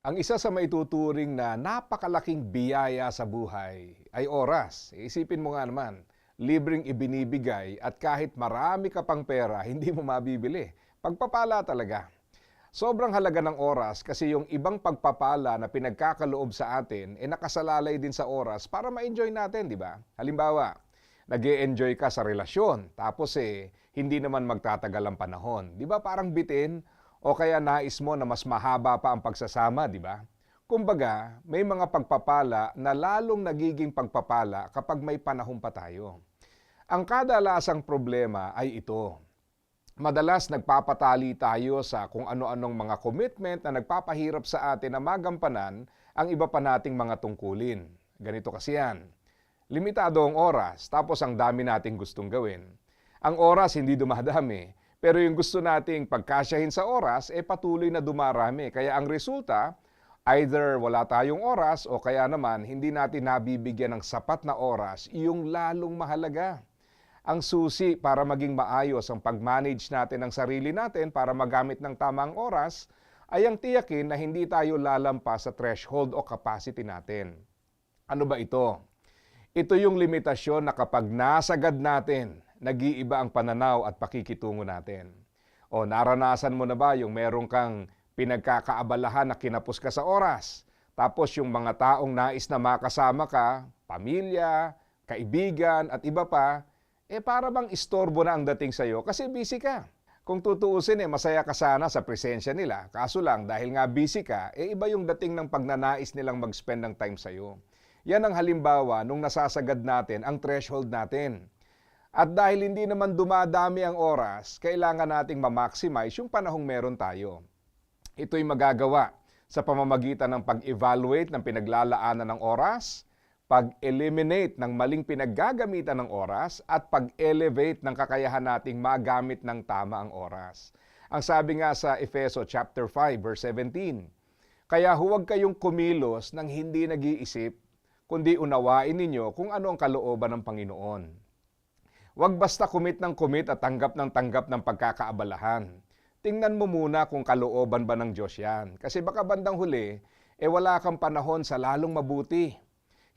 Ang isa sa maituturing na napakalaking biyaya sa buhay ay oras. Isipin mo nga naman, libreng ibinibigay at kahit marami ka pang pera, hindi mo mabibili. Pagpapala talaga. Sobrang halaga ng oras kasi yung ibang pagpapala na pinagkakaloob sa atin, nakasalalay din sa oras para ma-enjoy natin, di ba? Halimbawa, nag-e-enjoy ka sa relasyon, tapos hindi naman magtatagal ang panahon. Di ba parang bitin? O kaya nais mo na mas mahaba pa ang pagsasama, di ba? Kumbaga, may mga pagpapala na lalong nagiging pagpapala kapag may panahon pa tayo. Ang kadalasang problema ay ito. Madalas nagpapatali tayo sa kung ano-anong mga commitment na nagpapahirap sa atin na magampanan ang iba pa nating mga tungkulin. Ganito kasi yan. Limitado ang oras, tapos ang dami nating gustong gawin. Ang oras hindi dumadami, pero yung gusto nating pagkasyahin sa oras, patuloy na dumarami. Kaya ang resulta, either wala tayong oras o kaya naman hindi natin nabibigyan ng sapat na oras yung lalong mahalaga. Ang susi para maging maayos ang pag-manage natin ng sarili natin para magamit ng tamang oras ay ang tiyakin na hindi tayo lalampas sa threshold o capacity natin. Ano ba ito? Ito yung limitasyon na kapag nasagad natin, nag-iiba ang pananaw at pakikitungo natin. O naranasan mo na ba yung meron kang pinagkakaabalahan na kinapos ka sa oras? Tapos yung mga taong nais na makasama ka, pamilya, kaibigan at iba pa, para bang istorbo na ang dating sa'yo kasi busy ka. Kung tutuusin, masaya ka sana sa presensya nila. Kaso lang, dahil nga busy ka, iba yung dating ng pagnanais nilang mag-spend ng time sa'yo. Yan ang halimbawa nung nasasagad natin ang threshold natin. At dahil hindi naman dumadami ang oras, kailangan nating ma-maximize yung panahong meron tayo. Ito'y magagawa sa pamamagitan ng pag-evaluate ng pinaglalaanan ng oras, pag-eliminate ng maling pinaggagamitan ng oras, at pag-elevate ng kakayahan nating magamit ng tama ang oras. Ang sabi nga sa Efeso chapter 5 verse 17, kaya huwag kayong kumilos ng hindi nag-iisip, kundi unawain ninyo kung ano ang kalooban ng Panginoon. Huwag basta commit at tanggap ng pagkakaabalahan. Tingnan mo muna kung kalooban ba ng Diyos yan. Kasi baka bandang huli, wala kang panahon sa lalong mabuti.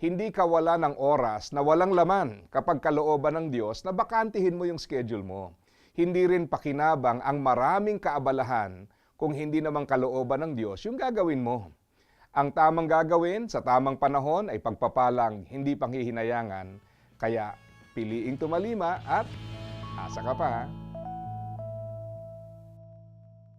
Hindi ka wala ng oras na walang laman kapag kalooban ng Diyos na bakantihin mo yung schedule mo. Hindi rin pakinabang ang maraming kaabalahan kung hindi naman kalooban ng Diyos yung gagawin mo. Ang tamang gagawin sa tamang panahon ay pagpapalang hindi panghihinayangan, kaya piliing tumalima at asa ka pa ha.